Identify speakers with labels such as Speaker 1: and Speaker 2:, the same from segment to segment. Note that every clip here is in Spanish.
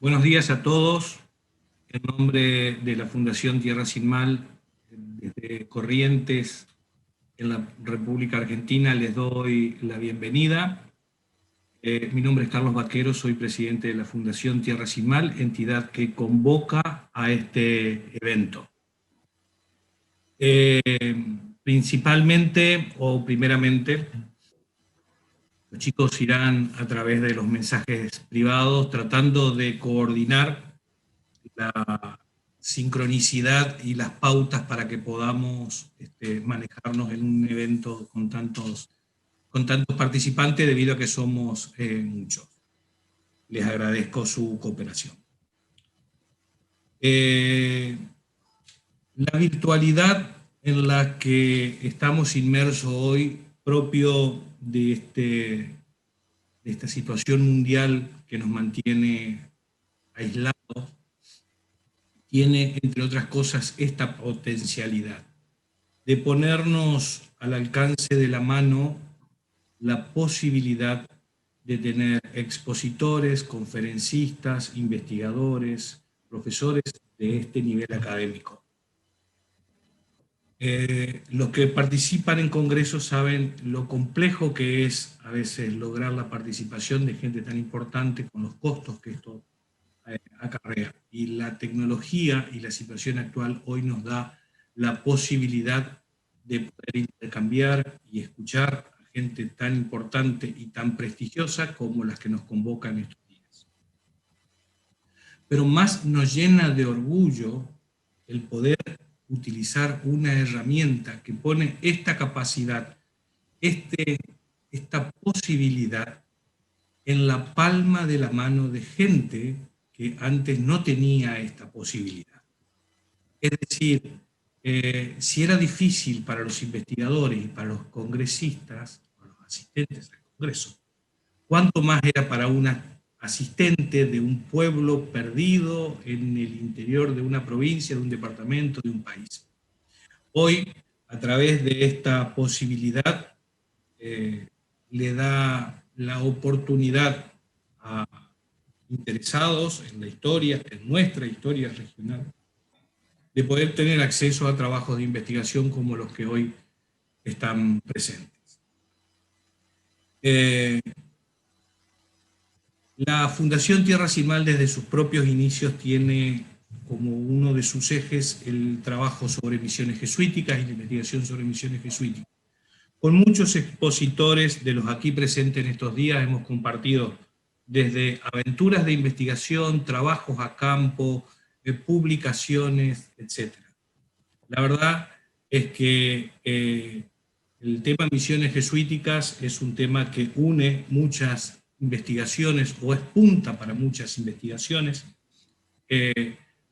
Speaker 1: Buenos días a todos. En nombre de la Fundación Tierra Sin Mal, desde Corrientes, en la República Argentina, les doy la bienvenida. Mi nombre es Carlos Vaquero, soy presidente de la Fundación Tierra Sin Mal, entidad que convoca a este evento. Principalmente, o primeramente, los chicos irán a través de los mensajes privados tratando de coordinar la sincronicidad y las pautas para que podamos manejarnos en un evento con tantos participantes, debido a que somos muchos. Les agradezco su cooperación. La virtualidad en la que estamos inmersos hoy, propio de esta situación mundial que nos mantiene aislados, tiene, entre otras cosas, esta potencialidad de ponernos al alcance de la mano la posibilidad de tener expositores, conferencistas, investigadores, profesores de este nivel académico. Los que participan en congresos saben lo complejo que es a veces lograr la participación de gente tan importante con los costos que esto acarrea. Y la tecnología y la situación actual hoy nos da la posibilidad de poder intercambiar y escuchar a gente tan importante y tan prestigiosa como las que nos convocan estos días. Pero más nos llena de orgullo el poder utilizar una herramienta que pone esta capacidad, esta posibilidad en la palma de la mano de gente que antes no tenía esta posibilidad. Es decir, si era difícil para los investigadores y para los congresistas, para los asistentes al Congreso, ¿cuánto más era para una asistente de un pueblo perdido en el interior de una provincia, de un departamento, de un país? Hoy, a través de esta posibilidad, le da la oportunidad a interesados en la historia, en nuestra historia regional, de poder tener acceso a trabajos de investigación como los que hoy están presentes. La Fundación Tierra Sin Mal, desde sus propios inicios, tiene como uno de sus ejes el trabajo sobre misiones jesuíticas y la investigación sobre misiones jesuíticas. Con muchos expositores de los aquí presentes en estos días hemos compartido desde aventuras de investigación, trabajos a campo, publicaciones, etc. La verdad es que el tema misiones jesuíticas es un tema que une muchas investigaciones, o es punta para muchas investigaciones,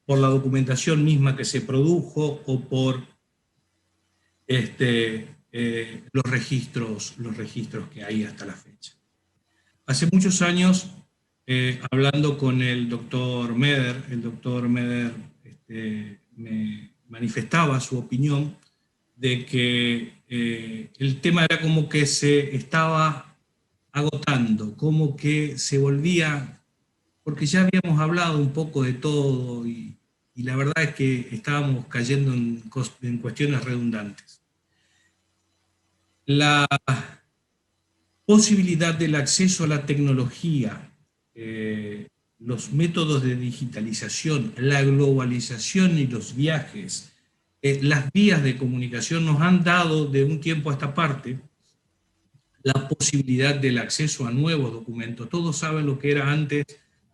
Speaker 1: por la documentación misma que se produjo o por los registros que hay hasta la fecha. Hace muchos años, hablando con el doctor Meder, me manifestaba su opinión de que el tema era como que se estaba agotando, como que se volvía, porque ya habíamos hablado un poco de todo y la verdad es que estábamos cayendo en cuestiones redundantes. La posibilidad del acceso a la tecnología, los métodos de digitalización, la globalización y los viajes, las vías de comunicación nos han dado de un tiempo a esta parte la posibilidad del acceso a nuevos documentos. Todos saben lo que era antes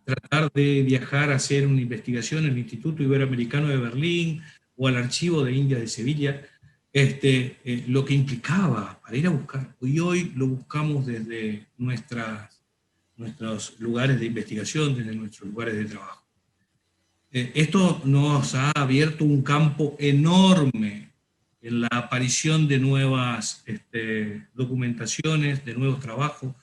Speaker 1: tratar de viajar a hacer una investigación en el Instituto Iberoamericano de Berlín o al Archivo de Indias de Sevilla, lo que implicaba para ir a buscar. Y hoy lo buscamos desde nuestros lugares de investigación, desde nuestros lugares de trabajo. Esto nos ha abierto un campo enorme en la aparición de nuevas documentaciones, de nuevos trabajos,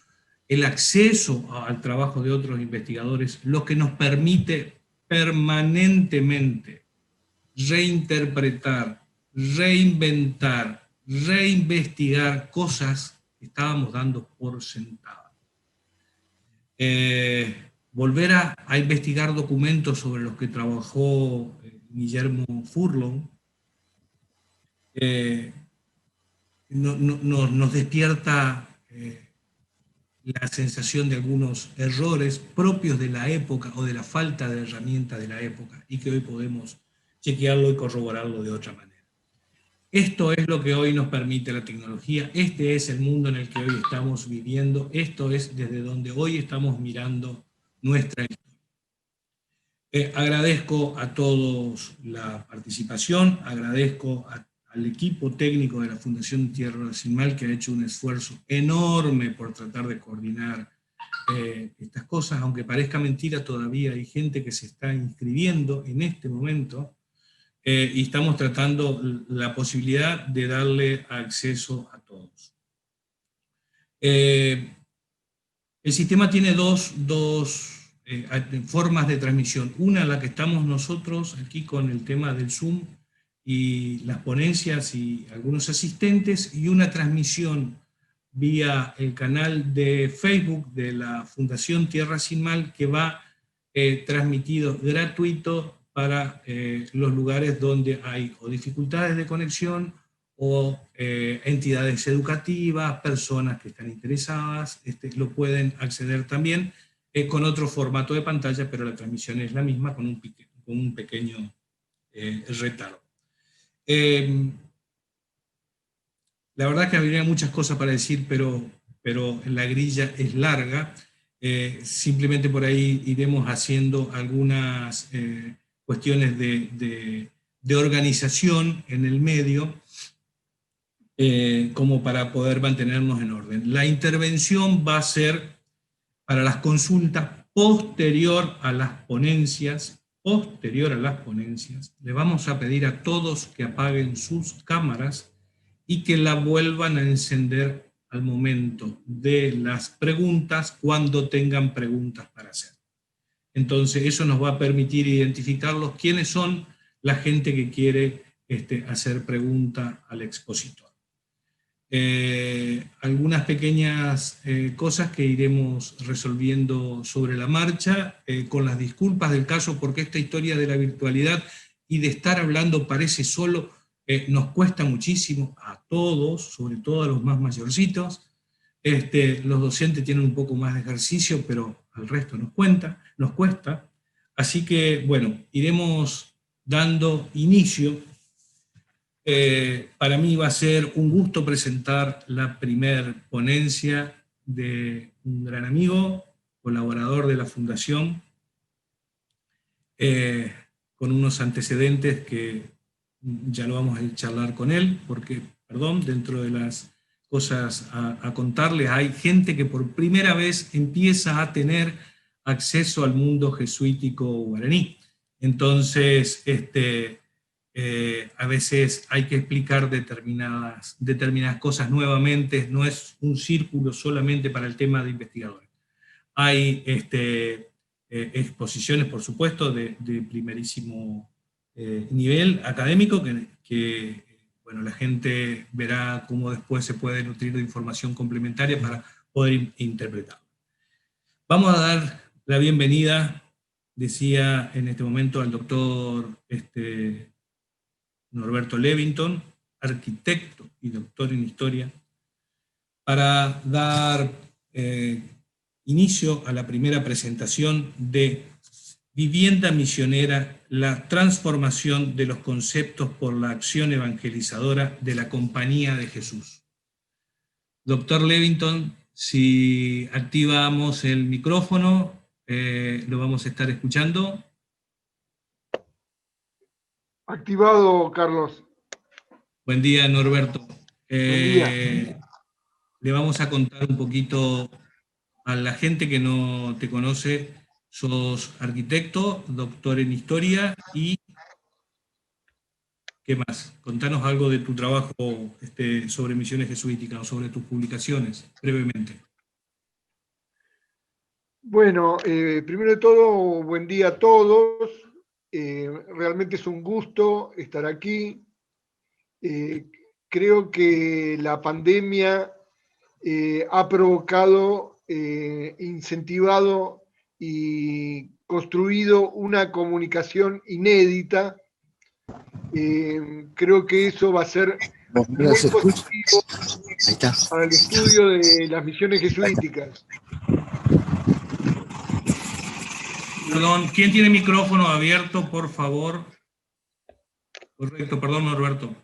Speaker 1: el acceso al trabajo de otros investigadores, lo que nos permite permanentemente reinterpretar, reinventar, reinvestigar cosas que estábamos dando por sentadas. volver a investigar documentos sobre los que trabajó Guillermo Furlong, nos despierta la sensación de algunos errores propios de la época o de la falta de herramientas de la época y que hoy podemos chequearlo y corroborarlo de otra manera. Esto es lo que hoy nos permite la tecnología, este es el mundo en el que hoy estamos viviendo, esto es desde donde hoy estamos mirando nuestra historia. Agradezco a todos la participación, agradezco al equipo técnico de la Fundación Tierra Sin Mal, que ha hecho un esfuerzo enorme por tratar de coordinar estas cosas, aunque parezca mentira, todavía hay gente que se está inscribiendo en este momento, y estamos tratando la posibilidad de darle acceso a todos. El sistema tiene dos formas de transmisión. Una, la que estamos nosotros aquí con el tema del Zoom y las ponencias y algunos asistentes, y una transmisión vía el canal de Facebook de la Fundación Tierra Sin Mal, que va transmitido gratuito para los lugares donde hay o dificultades de conexión o entidades educativas, personas que están interesadas, lo pueden acceder también con otro formato de pantalla, pero la transmisión es la misma con un pequeño retardo. La verdad que habría muchas cosas para decir, pero la grilla es larga. Simplemente por ahí iremos haciendo algunas cuestiones de organización en el medio, como para poder mantenernos en orden. La intervención va a ser para las consultas posterior a las ponencias. Le vamos a pedir a todos que apaguen sus cámaras y que la vuelvan a encender al momento de las preguntas, cuando tengan preguntas para hacer. Entonces eso nos va a permitir identificarlos quiénes son la gente que quiere hacer pregunta al expositor. Algunas pequeñas cosas que iremos resolviendo sobre la marcha, con las disculpas del caso, porque esta historia de la virtualidad y de estar hablando parece solo, nos cuesta muchísimo a todos, sobre todo a los más mayorcitos. Los docentes tienen un poco más de ejercicio, pero al resto nos cuesta. Así que, bueno, iremos dando inicio. Para mí va a ser un gusto presentar la primer ponencia de un gran amigo, colaborador de la Fundación, con unos antecedentes que ya lo vamos a charlar con él, porque, perdón, dentro de las cosas a contarles, hay gente que por primera vez empieza a tener acceso al mundo jesuítico guaraní. Entonces, a veces hay que explicar determinadas cosas nuevamente, no es un círculo solamente para el tema de investigadores. Hay exposiciones, por supuesto, de primerísimo nivel académico, que bueno, la gente verá cómo después se puede nutrir de información complementaria para poder interpretar. Vamos a dar la bienvenida, decía en este momento, al doctor Norberto Levington, arquitecto y doctor en historia, para dar inicio a la primera presentación de Vivienda Misionera, la transformación de los conceptos por la acción evangelizadora de la Compañía de Jesús. Doctor Levington, si activamos el micrófono, lo vamos a estar escuchando.
Speaker 2: Activado, Carlos.
Speaker 1: Buen día, Norberto.
Speaker 2: Buen día.
Speaker 1: Le vamos a contar un poquito a la gente que no te conoce. Sos arquitecto, doctor en historia y ¿qué más? Contanos algo de tu trabajo sobre misiones jesuíticas o sobre tus publicaciones, brevemente.
Speaker 2: Bueno, primero de todo, buen día a todos. Realmente es un gusto estar aquí. Creo que la pandemia ha provocado, incentivado y construido una comunicación inédita. Creo que eso va a ser muy positivo para el estudio de las misiones jesuíticas.
Speaker 1: Perdón, ¿quién tiene micrófono abierto, por favor? Correcto, perdón, Norberto.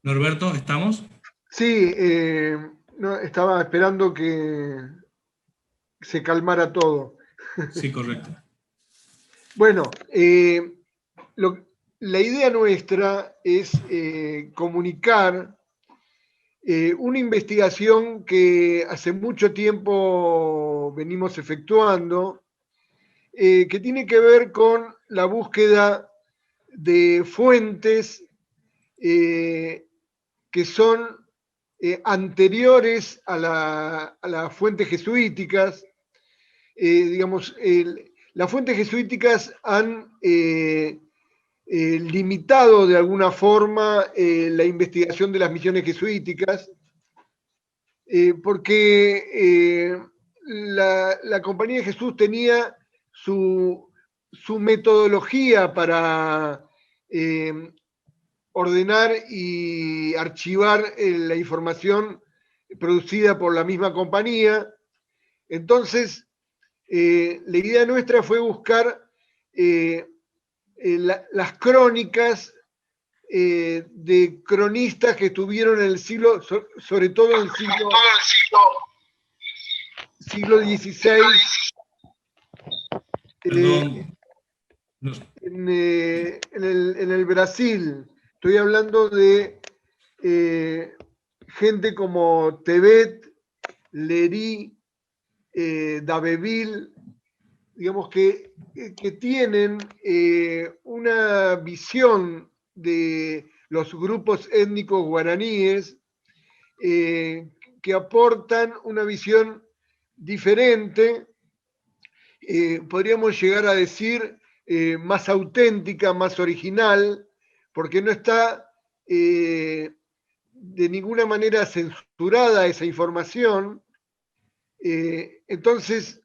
Speaker 1: Norberto, ¿estamos?
Speaker 2: Sí, no, estaba esperando que se calmara todo.
Speaker 1: Sí, correcto.
Speaker 2: Bueno, la idea nuestra es comunicar una investigación que hace mucho tiempo venimos efectuando, que tiene que ver con la búsqueda de fuentes que son anteriores a las fuentes jesuíticas. Digamos, las fuentes jesuíticas han limitado de alguna forma la investigación de las misiones jesuíticas, porque la Compañía de Jesús tenía su metodología para ordenar y archivar la información producida por la misma compañía. Entonces, la idea nuestra fue buscar las crónicas de cronistas que estuvieron en el siglo, sobre todo en el siglo XVI,
Speaker 1: Perdón.
Speaker 2: en el Brasil. Estoy hablando de gente como Tebet, Lery, D'Abbeville, digamos que tienen una visión de los grupos étnicos guaraníes que aportan una visión diferente, podríamos llegar a decir más auténtica, más original, porque no está de ninguna manera censurada esa información. Entonces,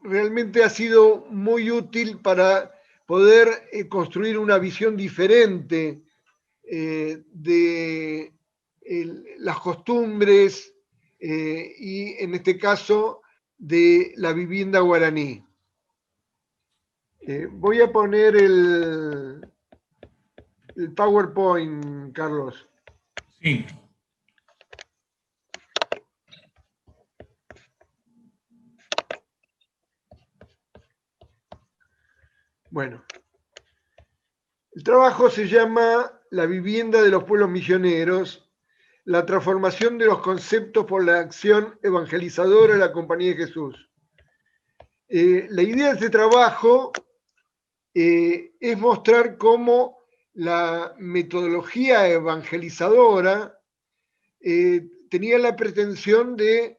Speaker 2: realmente ha sido muy útil para poder construir una visión diferente de las costumbres y, en este caso, de la vivienda guaraní. Voy a poner el PowerPoint, Carlos.
Speaker 1: Sí.
Speaker 2: Bueno, el trabajo se llama La vivienda de los pueblos misioneros, la transformación de los conceptos por la acción evangelizadora de la Compañía de Jesús. La idea de este trabajo es mostrar cómo la metodología evangelizadora tenía la pretensión de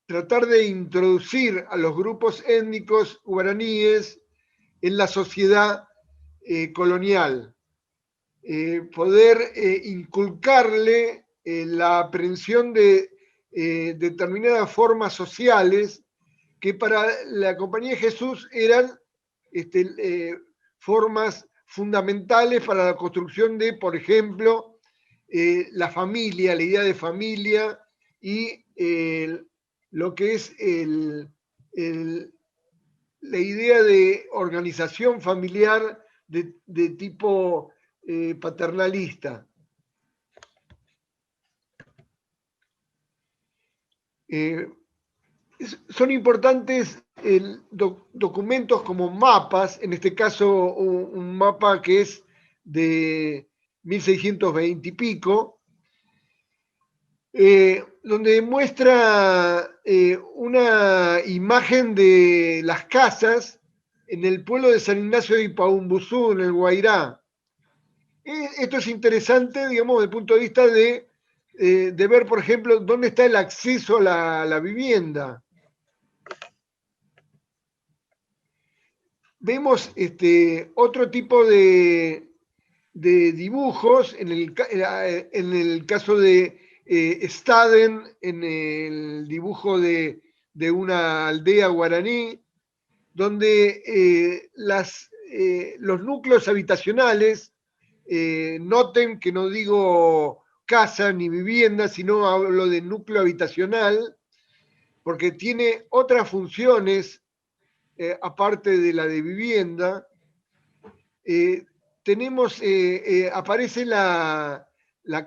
Speaker 2: tratar de introducir a los grupos étnicos guaraníes en la sociedad colonial, poder inculcarle la aprehensión de determinadas formas sociales que para la Compañía de Jesús eran formas fundamentales para la construcción de, por ejemplo, la familia, la idea de familia y lo que es la idea de organización familiar de tipo paternalista. Son importantes documentos como mapas, en este caso un mapa que es de 1620 y pico, donde muestra una imagen de las casas en el pueblo de San Ignacio de Ipaúmbuzú, en el Guairá. Esto es interesante, digamos, desde el punto de vista de ver, por ejemplo, dónde está el acceso a la vivienda. Vemos otro tipo de de dibujos, en el caso de Staden, en el dibujo de una aldea guaraní, donde los núcleos habitacionales, noten que no digo casa ni vivienda, sino hablo de núcleo habitacional, porque tiene otras funciones aparte de la de vivienda. Aparece la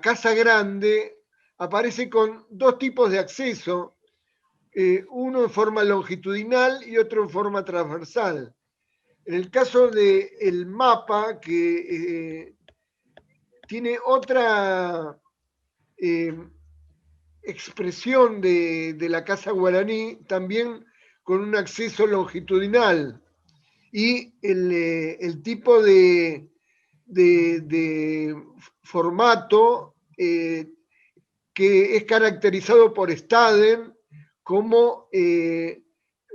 Speaker 2: casa grande, aparece con dos tipos de acceso, uno en forma longitudinal y otro en forma transversal. En el caso del mapa, que tiene otra expresión de la casa guaraní, también con un acceso longitudinal, y el tipo de formato que es caracterizado por Staden como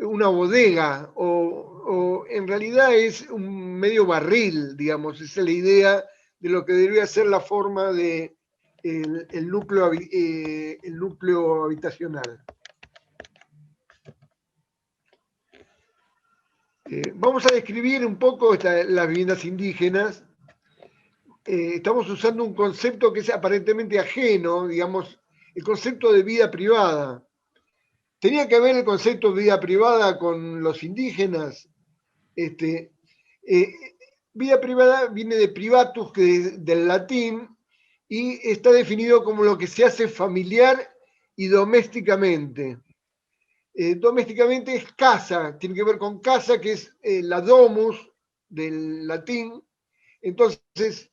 Speaker 2: una bodega, o en realidad es un medio barril, digamos, esa es la idea de lo que debería ser la forma de el núcleo habitacional. Vamos a describir un poco las viviendas indígenas. Estamos usando un concepto que es aparentemente ajeno, digamos, el concepto de vida privada. ¿Tenía que ver el concepto de vida privada con los indígenas? Vida privada viene de privatus, del latín, y está definido como lo que se hace familiar y domésticamente. Domésticamente es casa, tiene que ver con casa, que es la domus del latín. Entonces,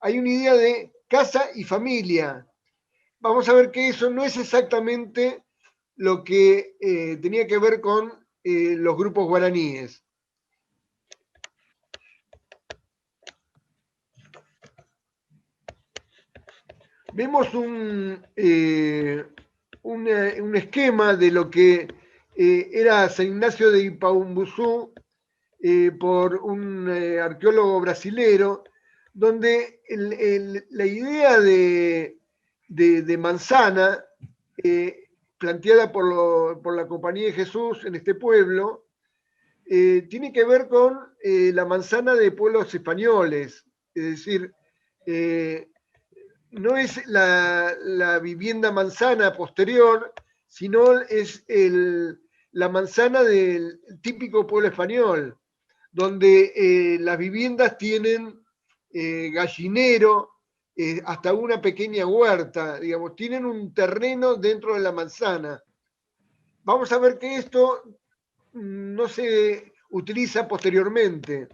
Speaker 2: hay una idea de casa y familia. Vamos a ver que eso no es exactamente lo que tenía que ver con los grupos guaraníes. Vemos un esquema de lo que era San Ignacio de Ipaúmbuzú por un arqueólogo brasilero, donde la idea de manzana planteada por la Compañía de Jesús en este pueblo tiene que ver con la manzana de pueblos españoles, es decir, no es la vivienda manzana posterior, sino es la manzana del típico pueblo español, donde las viviendas tienen gallinero, hasta una pequeña huerta, digamos, tienen un terreno dentro de la manzana. Vamos a ver que esto no se utiliza posteriormente.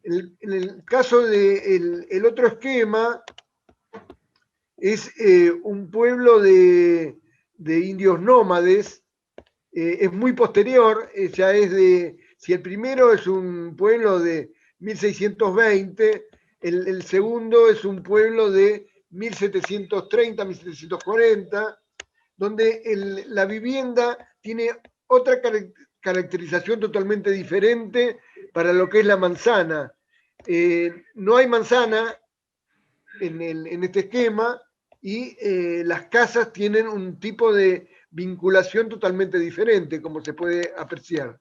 Speaker 2: En el caso del otro esquema, es un pueblo de indios nómades, es muy posterior, ya es si el primero es un pueblo de 1620, el segundo es un pueblo de 1730, 1740, donde la vivienda tiene otra caracterización totalmente diferente para lo que es la manzana. No hay manzana en este esquema, y las casas tienen un tipo de vinculación totalmente diferente, como se puede apreciar.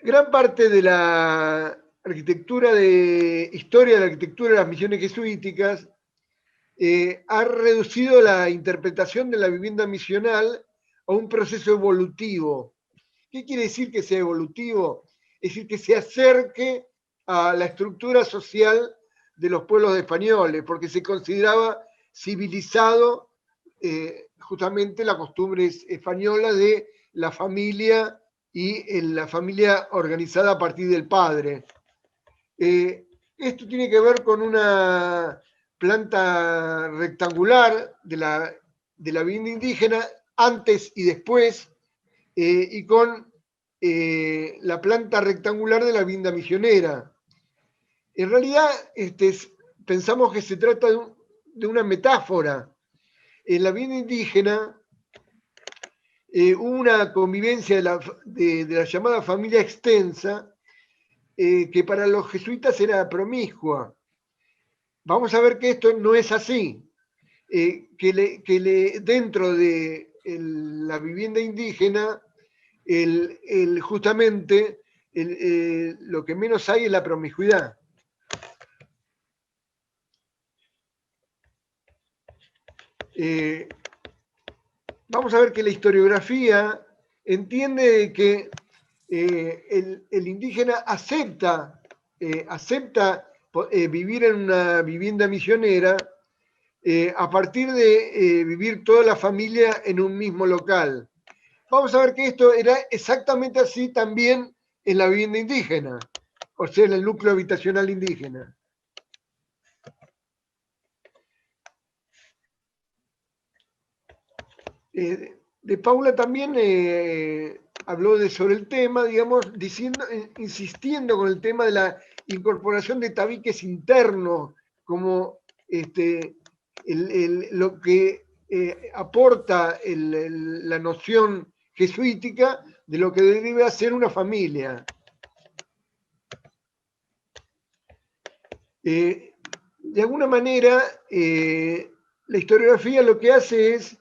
Speaker 2: Gran parte de la arquitectura historia de la arquitectura de las misiones jesuíticas ha reducido la interpretación de la vivienda misional a un proceso evolutivo. ¿Qué quiere decir que sea evolutivo? Es decir, que se acerque a la estructura social de los pueblos españoles, porque se consideraba civilizado justamente la costumbre española de la familia y la familia organizada a partir del padre. Esto tiene que ver con una planta rectangular de la vivienda indígena antes y después, y con la planta rectangular de la vivienda misionera. En realidad, pensamos que se trata de una metáfora. En la vivienda indígena hubo una convivencia de la llamada familia extensa, que para los jesuitas era promiscua. Vamos a ver que esto no es así, dentro de la vivienda indígena, justamente lo que menos hay es la promiscuidad. Vamos a ver que la historiografía entiende que el indígena acepta vivir en una vivienda misionera a partir de vivir toda la familia en un mismo local. Vamos a ver que esto era exactamente así también en la vivienda indígena, o sea, en el núcleo habitacional indígena. De Paula también habló sobre el tema, digamos, insistiendo con el tema de la incorporación de tabiques internos como lo que aporta la noción jesuítica de lo que debe hacer una familia. De alguna manera, la historiografía lo que hace es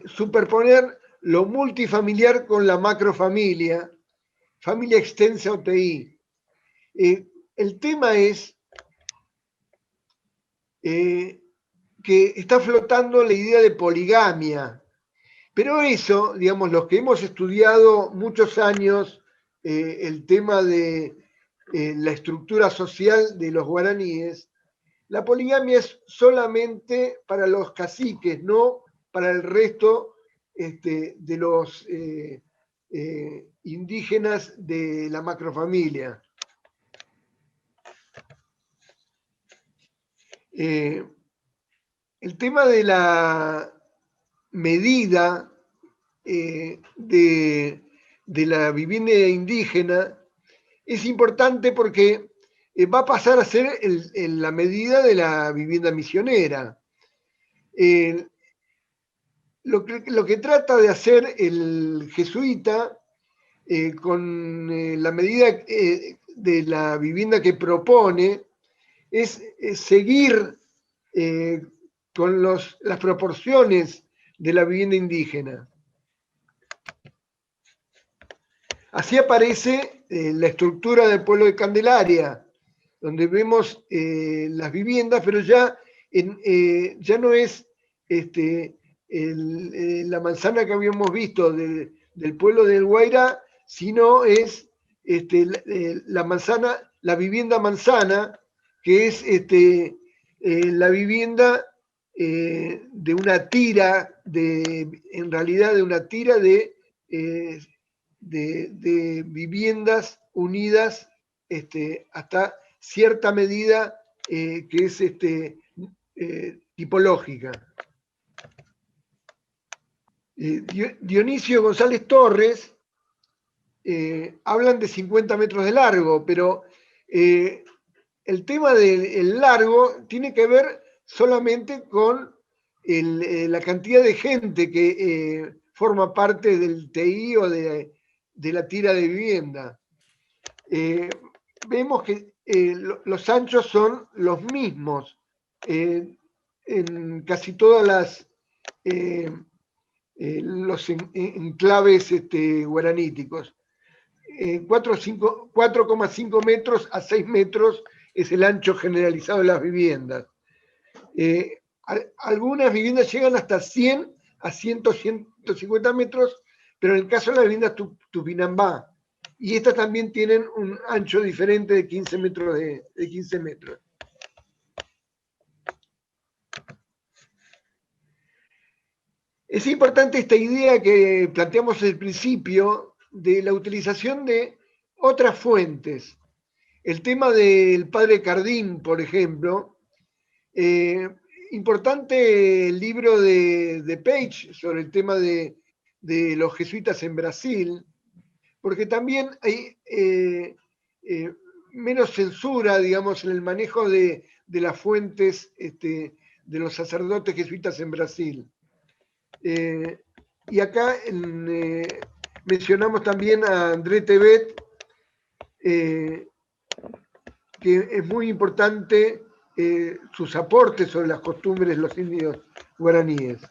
Speaker 2: superponer lo multifamiliar con la macrofamilia, familia extensa o TI. El tema es que está flotando la idea de poligamia, pero eso, digamos, los que hemos estudiado muchos años el tema de la estructura social de los guaraníes, la poligamia es solamente para los caciques, no para el resto de los indígenas de la macrofamilia. El tema de la medida de la vivienda indígena es importante porque va a pasar a ser la medida de la vivienda misionera. Lo que trata de hacer el jesuita con la medida de la vivienda que propone es seguir con las proporciones de la vivienda indígena. Así aparece la estructura del pueblo de Candelaria, donde vemos las viviendas, pero ya no es la manzana que habíamos visto del pueblo del Guairá, sino es la vivienda manzana, que es la vivienda de una tira, en realidad de una tira de viviendas unidas hasta cierta medida que es tipológica. Dionisio González Torres hablan de 50 metros de largo, pero el tema del largo tiene que ver solamente con la cantidad de gente que forma parte del TI o de la tira de vivienda. Vemos que los anchos son los mismos en casi todas los enclaves guaraníticos. 4,5 metros a 6 metros es el ancho generalizado de las viviendas. Algunas viviendas llegan hasta 100 a 150 metros, pero en el caso de las viviendas Tupinambá, y estas también tienen un ancho diferente de 15 metros. Es importante esta idea que planteamos al principio de la utilización de otras fuentes. El tema del padre Cardín, por ejemplo, importante el libro de Page sobre el tema de los jesuitas en Brasil, porque también hay menos censura, digamos, en el manejo de las fuentes de los sacerdotes jesuitas en Brasil. Y acá mencionamos también a André Tebet, que es muy importante sus aportes sobre las costumbres de los indios guaraníes.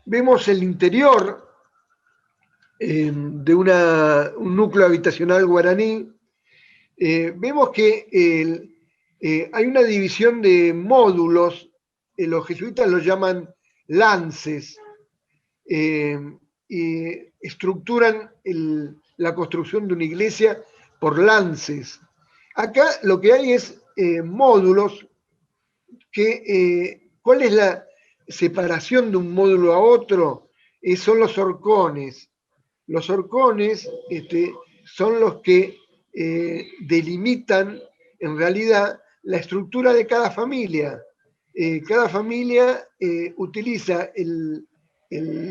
Speaker 2: Vemos el interior de un núcleo habitacional guaraní. Vemos que hay una división de módulos, los jesuitas los llaman lances, y estructuran la construcción de una iglesia por lances. Acá lo que hay es módulos que, ¿cuál es la separación de un módulo a otro? Son los horcones. Los horcones son los que delimitan en realidad la estructura de cada familia. Cada familia utiliza el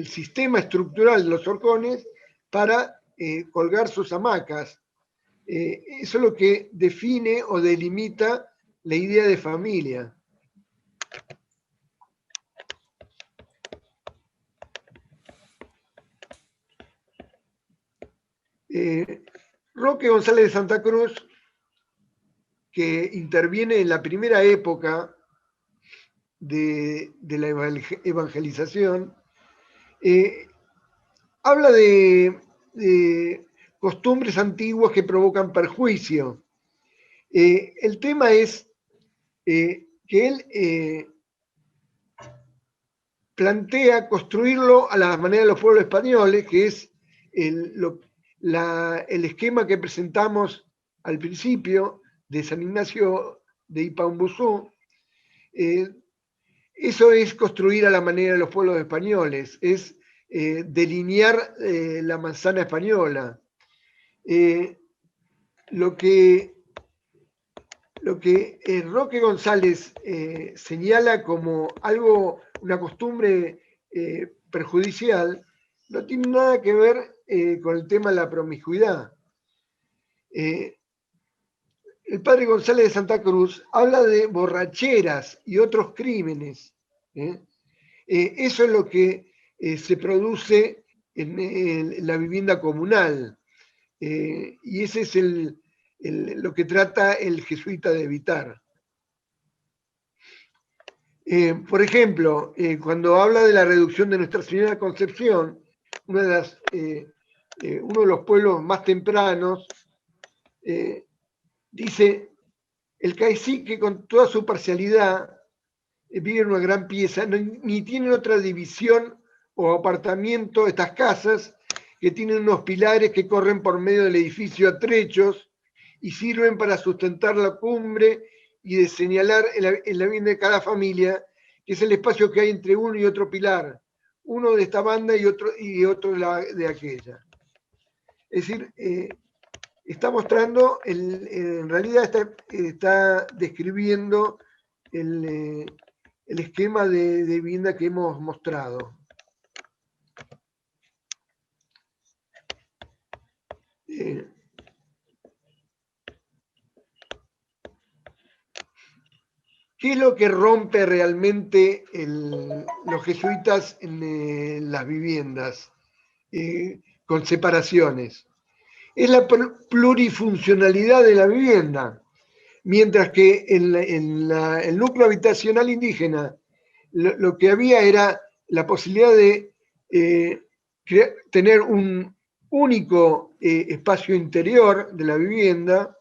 Speaker 2: sistema estructural de los horcones para colgar sus hamacas. Eso es lo que define o delimita la idea de familia. Roque González de Santa Cruz, que interviene en la primera época de la evangelización, habla de costumbres antiguas que provocan perjuicio. El tema es que él plantea construirlo a la manera de los pueblos españoles, que es el esquema que presentamos al principio de San Ignacio de Ipaúmbuzú. Eso es construir a la manera de los pueblos españoles, es delinear la manzana española. Lo que Roque González señala como algo, una costumbre perjudicial, no tiene nada que ver con el tema de la promiscuidad. El padre González de Santa Cruz habla de borracheras y otros crímenes. Eso es lo que se produce en la vivienda comunal. Y ese es lo que trata el jesuita de evitar. Por ejemplo, cuando habla de la reducción de Nuestra Señora de Concepción, uno de los pueblos más tempranos, dice, el cacique con toda su parcialidad vive en una gran pieza, ni tienen otra división o apartamiento estas casas que tienen unos pilares que corren por medio del edificio a trechos y sirven para sustentar la cumbre y de señalar en la vivienda de cada familia, que es el espacio que hay entre uno y otro pilar, uno de esta banda y otro de aquella. Es decir, está mostrando, en realidad está describiendo el esquema de vivienda que hemos mostrado. ¿Qué es lo que rompe realmente los jesuitas en las viviendas con separaciones? Es la plurifuncionalidad de la vivienda. Mientras que en el núcleo habitacional indígena lo que había era la posibilidad de tener un único espacio interior de la vivienda.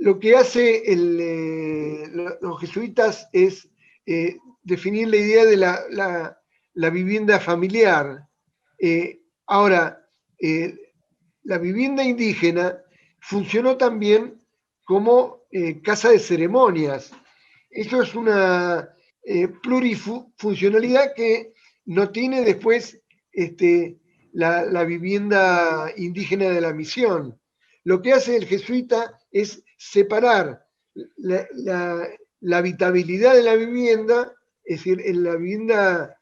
Speaker 2: Lo que hace los jesuitas es definir la idea de la vivienda familiar. Ahora, la vivienda indígena funcionó también como casa de ceremonias. Eso es una plurifuncionalidad que no tiene después la vivienda indígena de la misión. Lo que hace el jesuita es separar la habitabilidad de la vivienda, es decir, en la vivienda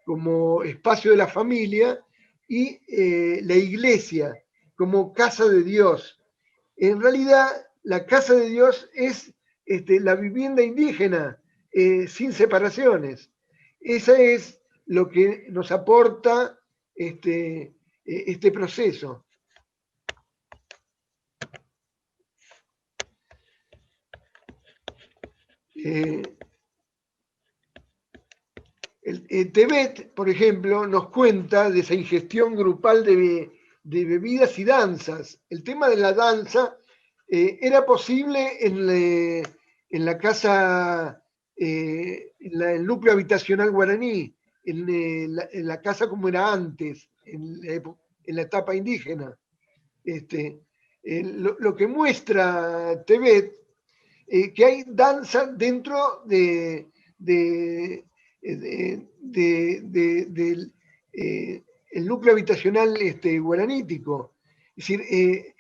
Speaker 2: como espacio de la familia, y la iglesia como casa de Dios. En realidad, la casa de Dios es la vivienda indígena sin separaciones. Esa es lo que nos aporta este proceso. El Tebet, por ejemplo, nos cuenta de esa ingestión grupal de bebidas y danzas. El tema de la danza era posible en la casa, el núcleo habitacional guaraní, en la casa como era antes, en la etapa indígena. Lo que muestra Tebet, que hay danza dentro del el núcleo habitacional guaranítico. Es decir,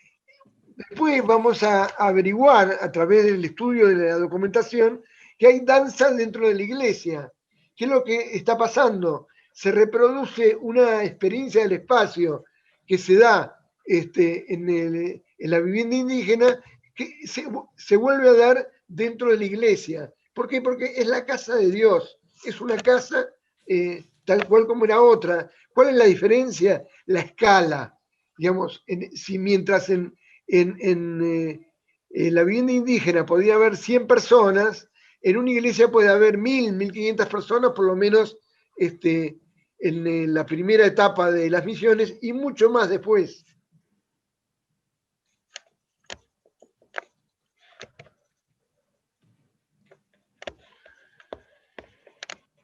Speaker 2: después vamos a averiguar a través del estudio de la documentación que hay danza dentro de la iglesia. ¿Qué es lo que está pasando? Se reproduce una experiencia del espacio que se da en la vivienda indígena que se vuelve a dar dentro de la iglesia. ¿Por qué? Porque es la casa de Dios, es una casa tal cual como era otra. ¿Cuál es la diferencia? La escala. Digamos, si mientras en la vivienda indígena podía haber 100 personas, en una iglesia puede haber 1000, 1500 personas, por lo menos en la primera etapa de las misiones y mucho más después.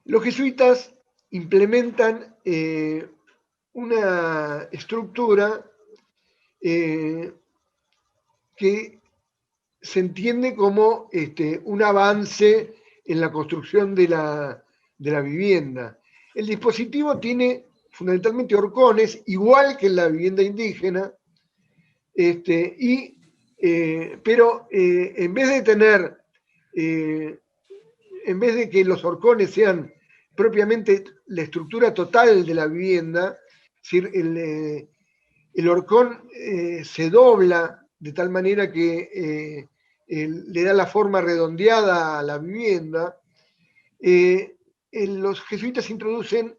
Speaker 2: Los jesuitas implementan una estructura que se entiende como un avance en la construcción de la vivienda. El dispositivo tiene fundamentalmente horcones, igual que en la vivienda indígena, pero en vez de tener, en vez de que los horcones sean propiamente la estructura total de la vivienda, es decir, el horcón se dobla de tal manera que le da la forma redondeada a la vivienda. Los jesuitas introducen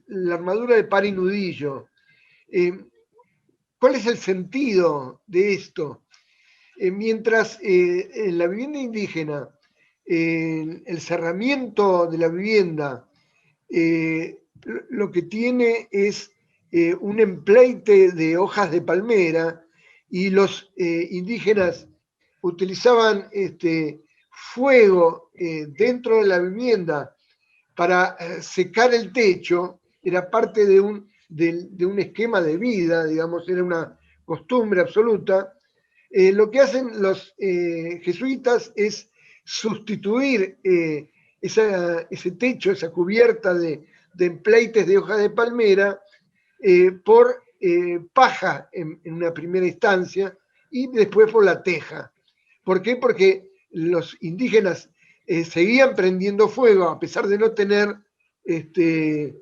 Speaker 2: la armadura de par y nudillo. ¿Cuál es el sentido de esto? Mientras en la vivienda indígena el cerramiento de la vivienda lo que tiene es un empleite de hojas de palmera y los indígenas utilizaban fuego dentro de la vivienda para secar el techo, era parte de un esquema de vida, digamos, era una costumbre absoluta. Lo que hacen los jesuitas es sustituir ese techo, esa cubierta de empleites de hoja de palmera por paja en una primera instancia y después por la teja. ¿Por qué? Porque los indígenas seguían prendiendo fuego a pesar de no tener que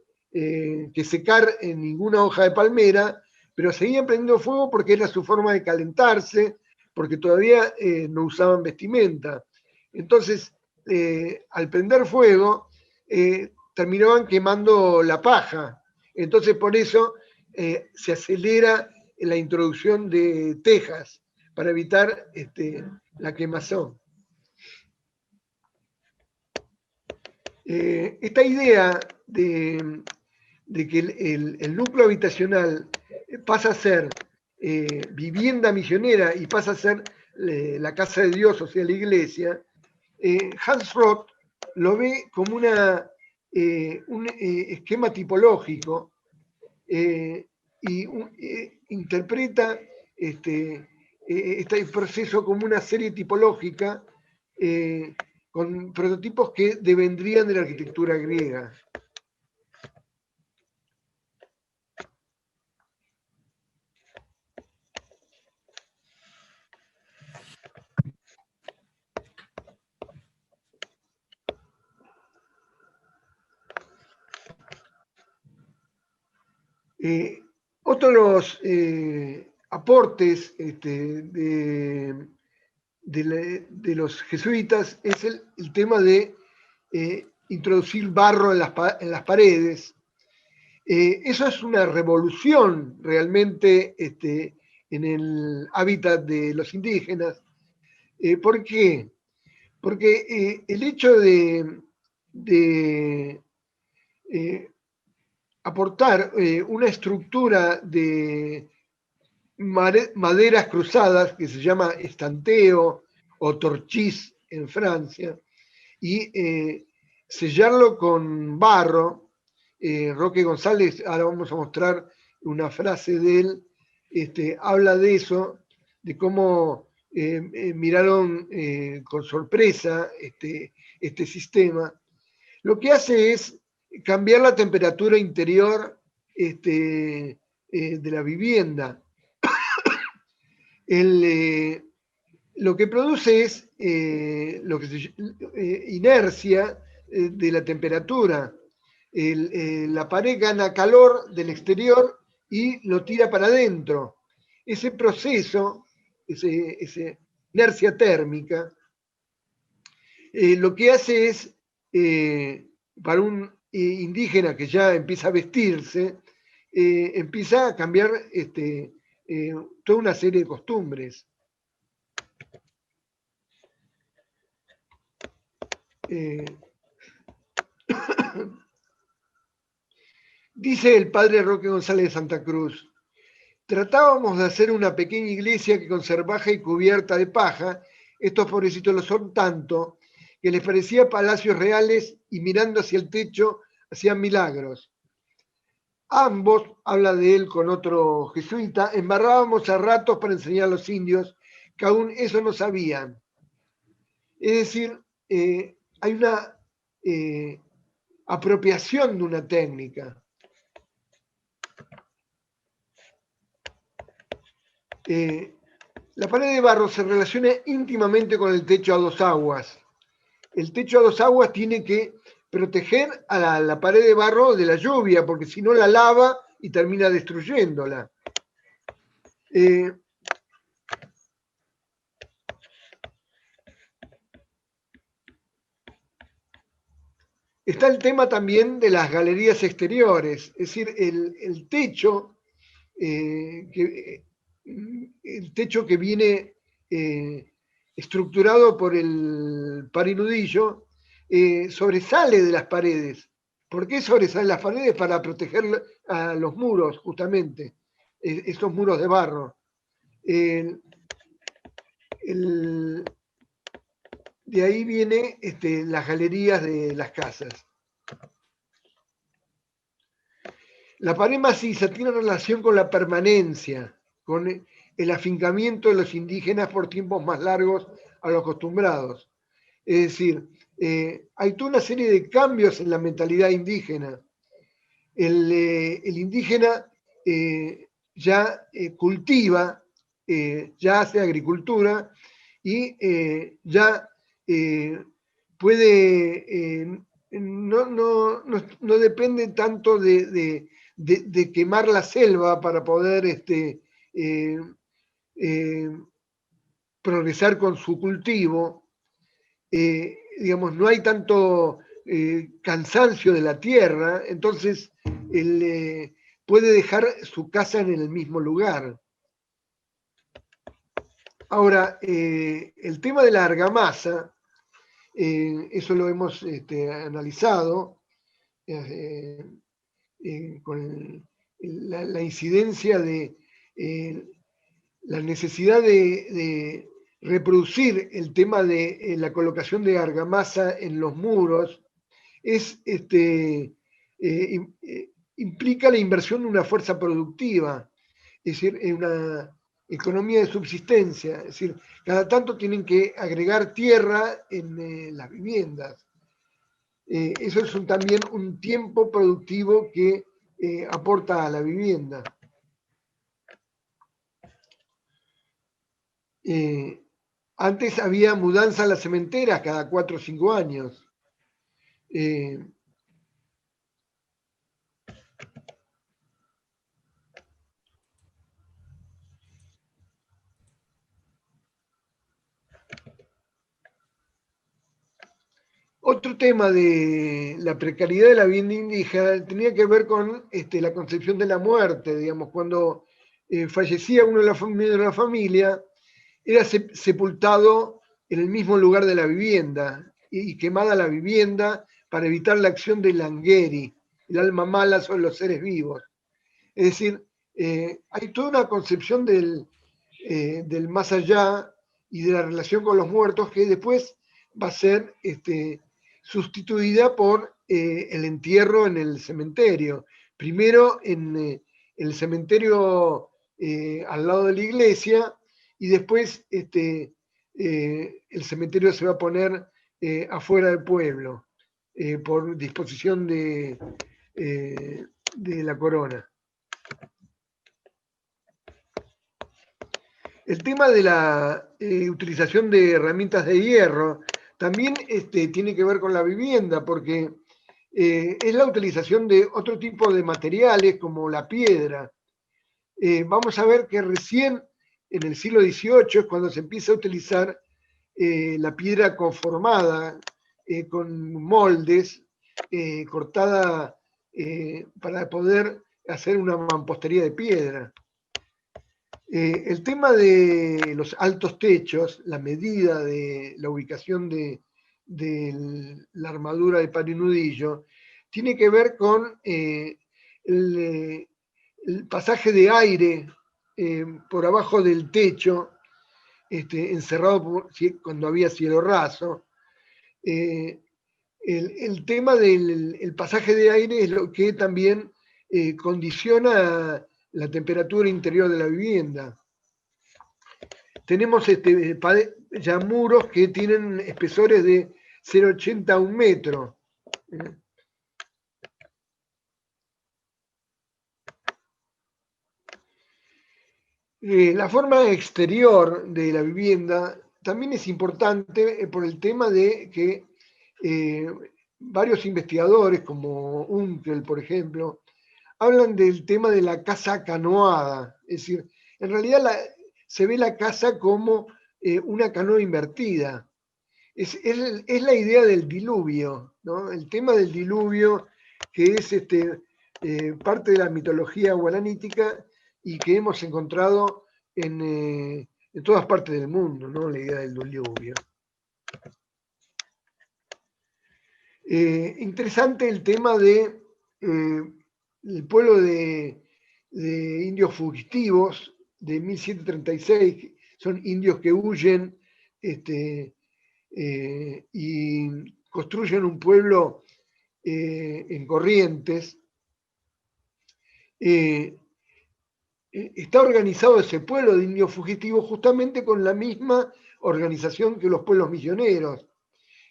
Speaker 2: secar en ninguna hoja de palmera, pero seguían prendiendo fuego porque era su forma de calentarse, porque todavía no usaban vestimenta. Entonces, al prender fuego, terminaban quemando la paja. Entonces, por eso se acelera la introducción de tejas para evitar la quemazón. Esta idea de que el núcleo habitacional pasa a ser vivienda misionera y pasa a ser la casa de Dios, o sea, la iglesia, Hans Roth lo ve como un esquema tipológico y interpreta este proceso como una serie tipológica con prototipos que devendrían de la arquitectura griega. Otro de los aportes de de los jesuitas es el tema de introducir barro en las paredes. Eso es una revolución realmente en el hábitat de los indígenas. ¿Por qué? Porque el hecho de aportar una estructura de maderas cruzadas que se llama estanteo o torchis en Francia, y sellarlo con barro. Roque González, ahora vamos a mostrar una frase de él, habla de eso, de cómo miraron con sorpresa este sistema. Lo que hace es cambiar la temperatura interior de la vivienda. Lo que produce es lo que inercia de la temperatura. La pared gana calor del exterior y lo tira para adentro. Ese proceso, esa inercia térmica, lo que hace es, para un indígena que ya empieza a vestirse, empieza a cambiar toda una serie de costumbres. Dice el padre Roque González de Santa Cruz: tratábamos de hacer una pequeña iglesia que con cerraja y cubierta de paja. Estos pobrecitos lo son tanto que les parecía palacios reales y mirando hacia el techo hacían milagros. Ambos, habla de él con otro jesuita, embarrábamos a ratos para enseñar a los indios que aún eso no sabían. Es decir, hay una apropiación de una técnica. La pared de barro se relaciona íntimamente con el techo a dos aguas. El techo a dos aguas tiene que proteger a la pared de barro de la lluvia, porque si no la lava y termina destruyéndola. Está el tema también de las galerías exteriores, es decir, el techo que viene estructurado por el parinudillo sobresale de las paredes. ¿Por qué sobresale las paredes? Para proteger a los muros, justamente, estos muros de barro. De ahí viene las galerías de las casas. La pared maciza tiene relación con la permanencia, con el afincamiento de los indígenas por tiempos más largos a los acostumbrados. Es decir, hay toda una serie de cambios en la mentalidad indígena. El indígena ya cultiva, ya hace agricultura y ya puede, no depende tanto de quemar la selva para poder progresar con su cultivo. Digamos, no hay tanto cansancio de la tierra, entonces él puede dejar su casa en el mismo lugar. Ahora, el tema de la argamasa, eso lo hemos analizado con la incidencia de la necesidad de reproducir el tema de la colocación de argamasa en los muros, implica la inversión de una fuerza productiva, es decir, en una economía de subsistencia, es decir, cada tanto tienen que agregar tierra en las viviendas. Eso es también un tiempo productivo que aporta a la vivienda. Antes había mudanza a las cementeras cada 4 o 5 años. Otro tema de la precariedad de la vivienda indígena tenía que ver con la concepción de la muerte, digamos, cuando fallecía uno de la familia, era sepultado en el mismo lugar de la vivienda y quemada la vivienda para evitar la acción del Langueri, el alma mala sobre los seres vivos. Es decir, hay toda una concepción del más allá y de la relación con los muertos que después va a ser sustituida por el entierro en el cementerio. Primero en el cementerio al lado de la iglesia y después el cementerio se va a poner afuera del pueblo por disposición de la corona. El tema de la utilización de herramientas de hierro también tiene que ver con la vivienda, porque es la utilización de otro tipo de materiales como la piedra. Vamos a ver que recién en el siglo XVIII es cuando se empieza a utilizar la piedra conformada con moldes, cortada para poder hacer una mampostería de piedra. El tema de los altos techos, la medida de la ubicación de la armadura de Parinudillo, tiene que ver con el pasaje de aire por abajo del techo, encerrado cuando había cielo raso. El tema del pasaje de aire es lo que también condiciona la temperatura interior de la vivienda. Tenemos ya muros que tienen espesores de 0,80 a 1 metro. La forma exterior de la vivienda también es importante por el tema de que varios investigadores, como Unkel, por ejemplo, hablan del tema de la casa canoada. Es decir, en realidad se ve la casa como una canoa invertida. Es la idea del diluvio, ¿no? El tema del diluvio, que es parte de la mitología guaranítica y que hemos encontrado en todas partes del mundo, ¿no? La idea del diluvio. Interesante el tema de el pueblo de indios fugitivos de 1736, son indios que huyen y construyen un pueblo en Corrientes. Está organizado ese pueblo de indios fugitivos justamente con la misma organización que los pueblos misioneros.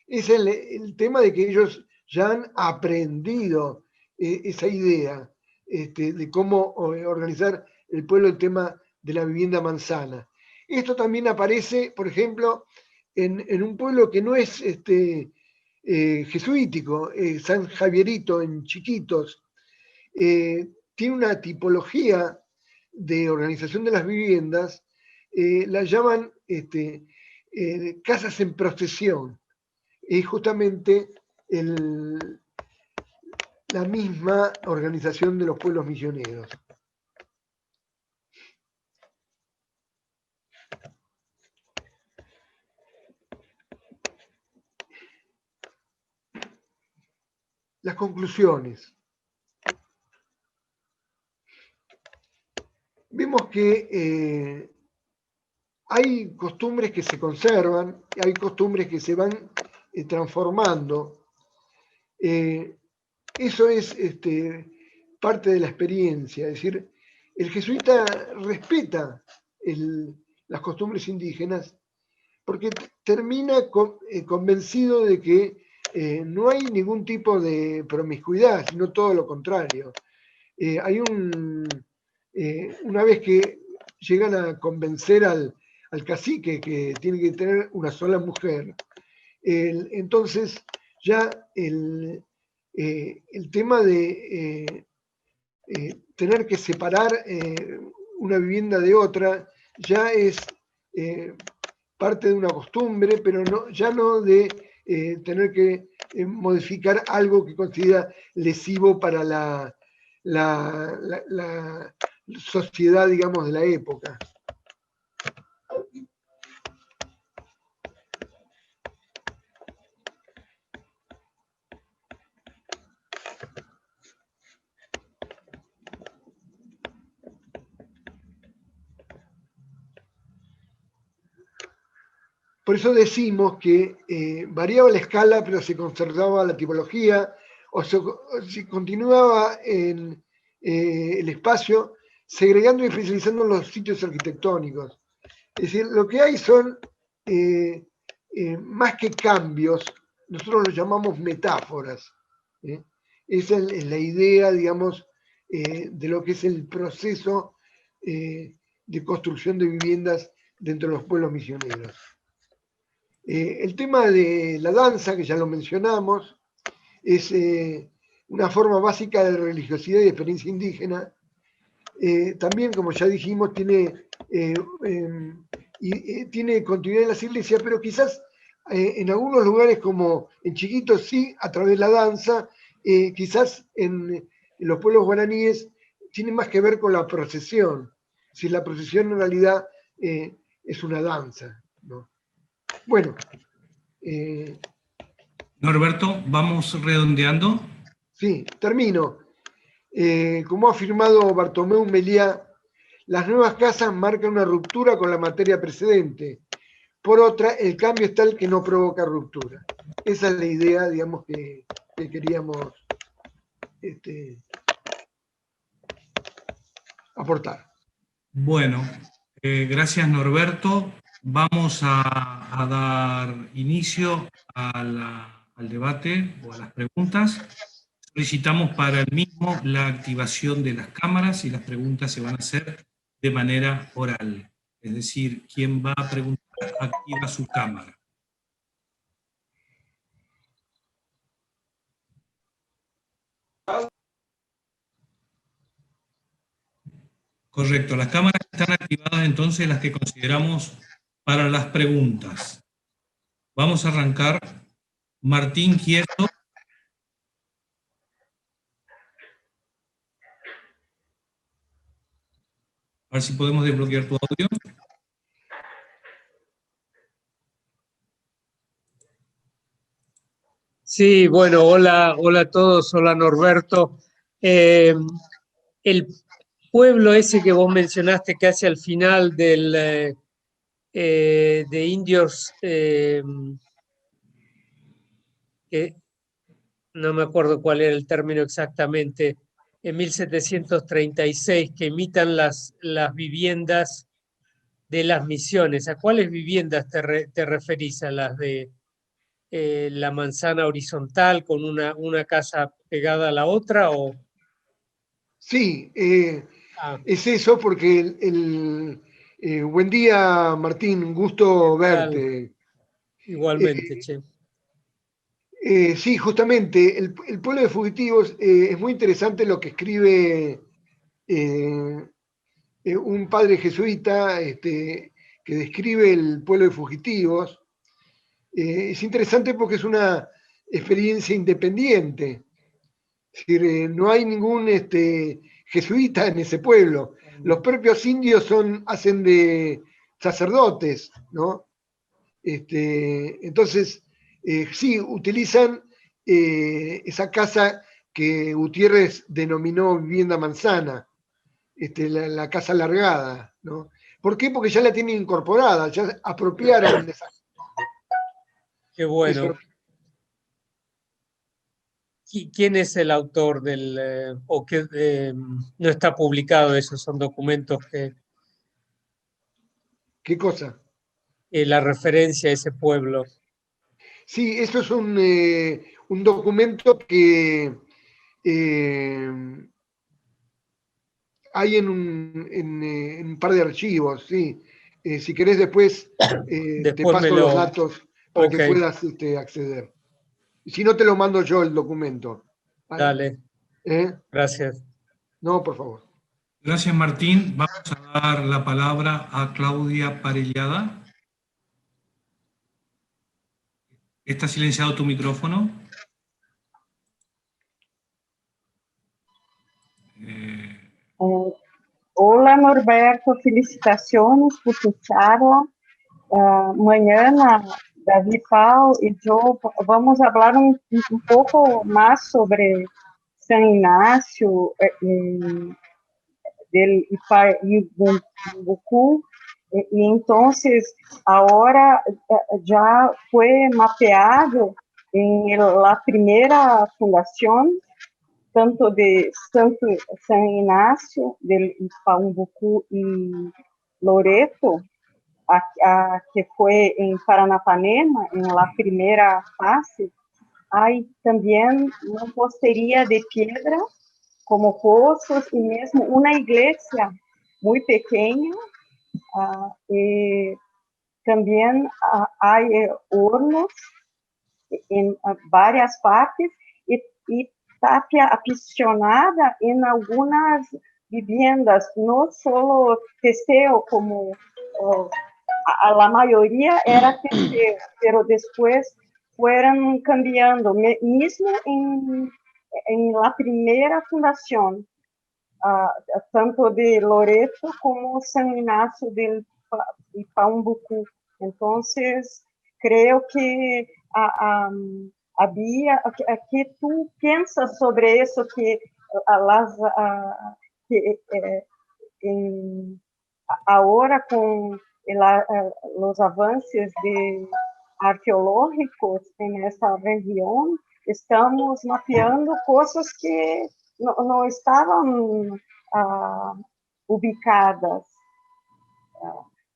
Speaker 2: Es el tema de que ellos ya han aprendido esa idea de cómo organizar el pueblo, el tema de la vivienda manzana. Esto también aparece, por ejemplo, en un pueblo que no es jesuítico, San Javierito, en Chiquitos. Tiene una tipología de organización de las viviendas, la llaman casas en procesión. Es justamente la misma organización de los pueblos misioneros. Las conclusiones. Vemos que hay costumbres que se conservan, hay costumbres que se van transformando. Eso es parte de la experiencia, es decir, el jesuita respeta las costumbres indígenas porque termina convencido de que no hay ningún tipo de promiscuidad, sino todo lo contrario. Hay una vez que llegan a convencer al cacique que tiene que tener una sola mujer, entonces ya el tema de tener que separar una vivienda de otra ya es parte de una costumbre, pero ya no de tener que modificar algo que considera lesivo para la sociedad, digamos, de la época. Por eso decimos que variaba la escala, pero se conservaba la tipología, o se continuaba en el espacio, segregando y especializando los sitios arquitectónicos. Es decir, lo que hay son, más que cambios, nosotros los llamamos metáforas. Esa es la idea, digamos, de lo que es el proceso de construcción de viviendas dentro de los pueblos misioneros. El tema de la danza, que ya lo mencionamos, es una forma básica de religiosidad y experiencia indígena. También, como ya dijimos, tiene continuidad en las iglesias, pero quizás en algunos lugares, como en Chiquitos, sí, a través de la danza, quizás en los pueblos guaraníes tiene más que ver con la procesión. Si la procesión en realidad es una danza, ¿no? Bueno.
Speaker 1: Norberto, vamos redondeando.
Speaker 2: Sí, termino. Como ha afirmado Bartomeu Meliá, las nuevas casas marcan una ruptura con la materia precedente. Por otra, el cambio es tal que no provoca ruptura. Esa es la idea, digamos, que queríamos aportar.
Speaker 1: Bueno, gracias Norberto. Vamos a dar inicio al debate o a las preguntas. Solicitamos para el mismo la activación de las cámaras y las preguntas se van a hacer de manera oral. Es decir, quien va a preguntar activa su cámara. Correcto, las cámaras están activadas entonces, las que consideramos para las preguntas. Vamos a arrancar. Martín Quieto. A ver si podemos desbloquear tu audio.
Speaker 3: Sí, bueno, hola a todos, hola Norberto. El pueblo ese que vos mencionaste casi al final de indios, que no me acuerdo cuál era el término exactamente, en 1736, que imitan las viviendas de las misiones. ¿A cuáles viviendas te referís? ¿A las de la manzana horizontal con una casa pegada a la otra? ¿O?
Speaker 2: Sí, es eso, porque buen día, Martín, un gusto verte.
Speaker 3: Igualmente, che.
Speaker 2: Sí, justamente, el pueblo de fugitivos, es muy interesante lo que escribe un padre jesuita que describe el pueblo de fugitivos. Es interesante porque es una experiencia independiente. Es decir, no hay ningún jesuita en ese pueblo. Los propios indios hacen de sacerdotes, ¿no? Entonces, sí, utilizan esa casa que Gutiérrez denominó vivienda manzana, la casa alargada, ¿no? ¿Por qué? Porque ya la tienen incorporada, ya apropiaron de esa.
Speaker 3: Qué bueno.
Speaker 2: Eso.
Speaker 3: ¿Quién es el autor o que no está publicado eso? Son documentos que...
Speaker 2: ¿Qué cosa?
Speaker 3: La referencia a ese pueblo.
Speaker 2: Sí, eso es un documento que hay en un par de archivos, sí. Si querés después te paso los datos para que puedas acceder. Si no, te lo mando yo el documento.
Speaker 3: ¿Vale? Dale. Gracias.
Speaker 2: No, por favor.
Speaker 1: Gracias, Martín. Vamos a dar la palabra a Claudia Parellada. ¿Está silenciado tu micrófono?
Speaker 4: Olá, Norberto, felicitações por tu charla. Amanhã, Davi, Paulo e eu vamos falar um pouco mais sobre San Ignacio del Ipaimbucú. E então, agora já foi mapeado em la primeira fundação, tanto de San Ignacio del Ipaumbucú e Loreto, que foi em Paranapanema, em la primeira fase. Hay também uma posteria de pedra, como poços, e mesmo uma igreja muito pequena, e também há hornos em várias partes, e tapia apisonada em algumas viviendas, não só testeo, como a maioria era testeo, mas depois foram cambiando, mesmo em la primeira fundação, tanto de Loreto como San Ignacio del Ipaumbucú. Então, creio que havia, que tu pensas sobre isso, que agora com os avanços arqueológicos nessa região, estamos mapeando coisas que não estavam ubicadas.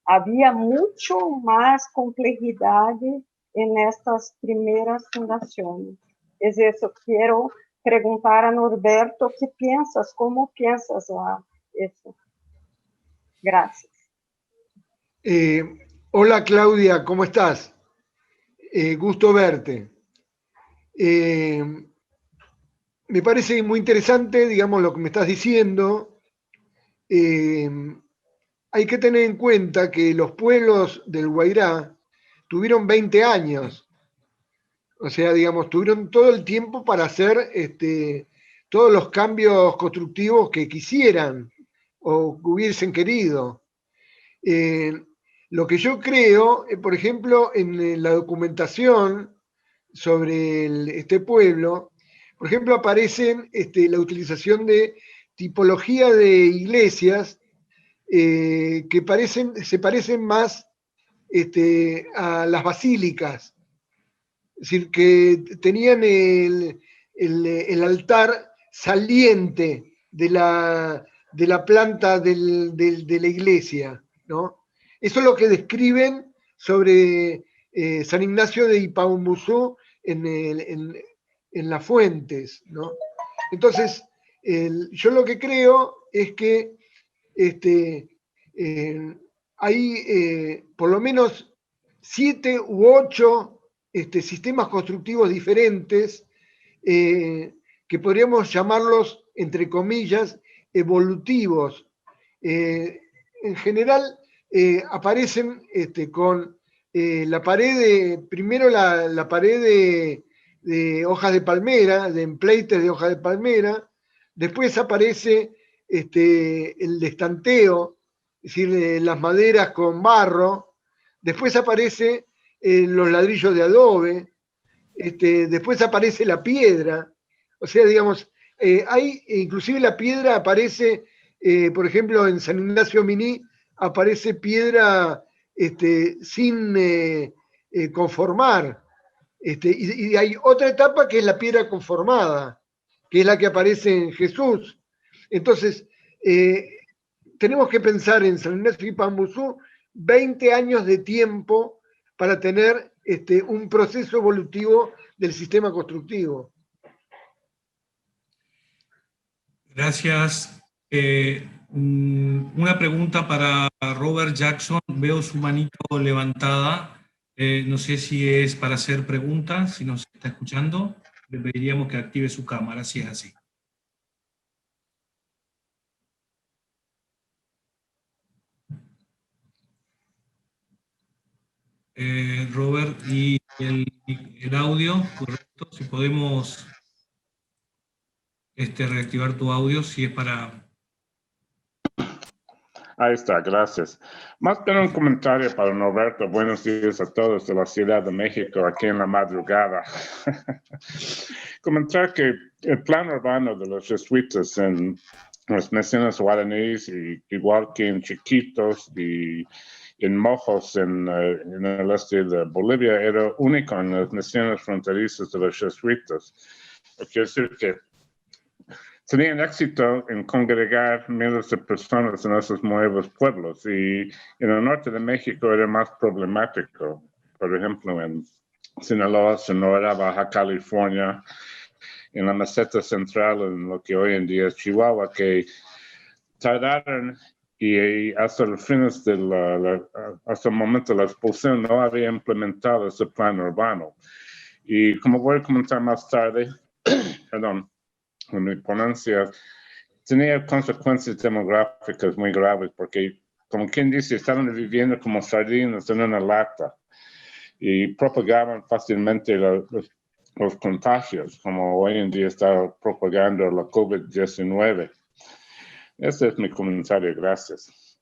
Speaker 4: Havia muito mais complexidade nestas primeiras fundações. É isso, quero perguntar a Norberto, que pensas, como pensas lá isso? Gracias.
Speaker 2: Hola Claudia, ¿cómo estás? Gusto verte. Me parece muy interesante, digamos, lo que me estás diciendo. Hay que tener en cuenta que los pueblos del Guairá tuvieron 20 años. O sea, digamos, tuvieron todo el tiempo para hacer todos los cambios constructivos que quisieran o que hubiesen querido. Lo que yo creo, por ejemplo, en la documentación sobre este pueblo, por ejemplo, aparecen la utilización de tipología de iglesias que se parecen más a las basílicas. Es decir, que tenían el altar saliente de la planta de la iglesia, ¿no? Eso es lo que describen sobre San Ignacio de Ipaumbucú en las fuentes, ¿no? Entonces, yo lo que creo es que hay por lo menos 7 u 8 sistemas constructivos diferentes que podríamos llamarlos, entre comillas, evolutivos. En general aparecen con la pared primero la pared de hojas de palmera, de empleites de hojas de palmera, después aparece el destanteo, es decir, las maderas con barro, después aparece los ladrillos de adobe, después aparece la piedra, o sea, digamos, inclusive la piedra aparece, por ejemplo, en San Ignacio Miní, aparece piedra sin conformar, y hay otra etapa que es la piedra conformada, que es la que aparece en Jesús. Entonces, tenemos que pensar en San Ignacio de Ipaumbucú 20 años de tiempo para tener un proceso evolutivo del sistema constructivo.
Speaker 1: Gracias. Una pregunta para Robert Jackson. Veo su manito levantada. No sé si es para hacer preguntas, si nos está escuchando. Le pediríamos que active su cámara, si es así. Robert, y el audio, correcto, si podemos reactivar tu audio, si es para...
Speaker 5: Ahí está, gracias. Más bien un comentario para Norberto. Buenos días a todos de la Ciudad de México, aquí en la madrugada. Comentar que el plan urbano de los jesuitas en las misiones guaraníes, igual que en Chiquitos y en Mojos en el este de Bolivia, era único en las misiones fronterizas de los jesuitas. Quiere decir que tenían éxito en congregar miles de personas en esos nuevos pueblos, y en el norte de México era más problemático. Por ejemplo, en Sinaloa, Sonora, Baja California, en la meseta central, en lo que hoy en día es Chihuahua, que tardaron, y hasta los fines hasta el momento de la expulsión no había implementado ese plan urbano. Y como voy a comentar más tarde, perdón, en mi ponencia, tenía consecuencias demográficas muy graves, porque, como quien dice, estaban viviendo como sardinas en una lata y propagaban fácilmente los contagios, como hoy en día está propagando la COVID-19. Ese es mi comentario, gracias.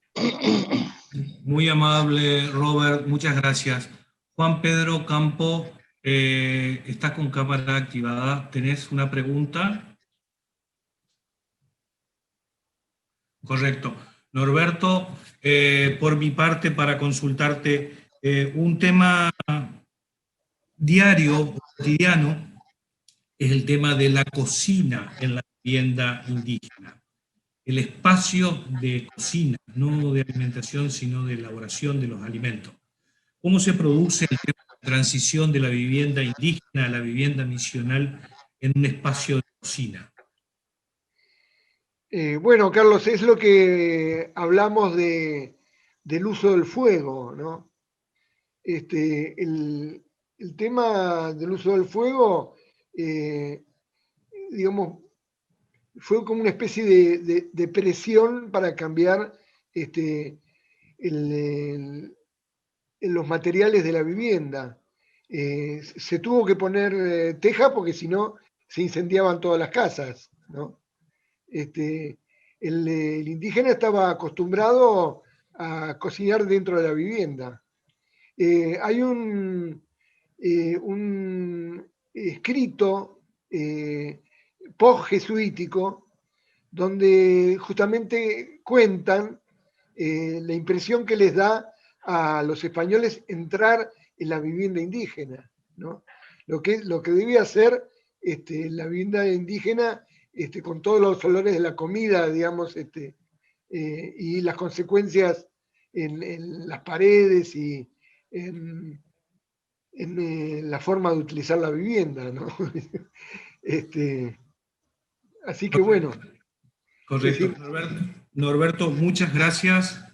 Speaker 1: Muy amable, Robert, muchas gracias. Juan Pedro Campo, estás con cámara activada. ¿Tenés una pregunta? Correcto. Norberto, por mi parte, para consultarte, un tema diario, cotidiano, es el tema de la cocina en la vivienda indígena. El espacio de cocina, no de alimentación, sino de elaboración de los alimentos. ¿Cómo se produce el tema de transición de la vivienda indígena a la vivienda misional en un espacio de cocina?
Speaker 2: Bueno, Carlos, es lo que hablamos del uso del fuego, ¿no? El tema del uso del fuego, digamos, fue como una especie de presión para cambiar los materiales de la vivienda. Se tuvo que poner teja porque si no se incendiaban todas las casas, ¿no? El indígena estaba acostumbrado a cocinar dentro de la vivienda. Hay un escrito post-jesuítico donde justamente cuentan la impresión que les da a los españoles entrar en la vivienda indígena, ¿no? Lo que debía ser la vivienda indígena con todos los olores de la comida, digamos, y las consecuencias en las paredes y en la forma de utilizar la vivienda, ¿no? Así que bueno.
Speaker 1: Correcto.
Speaker 2: Sí.
Speaker 1: Norberto, muchas gracias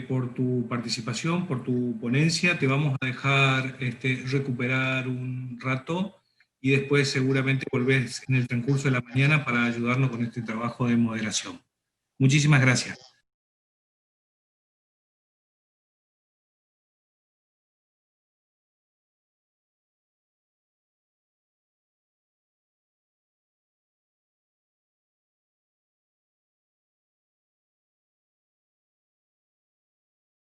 Speaker 1: por tu participación, por tu ponencia. Te vamos a dejar recuperar un rato y después seguramente volvés en el transcurso de la mañana para ayudarnos con este trabajo de moderación. Muchísimas gracias.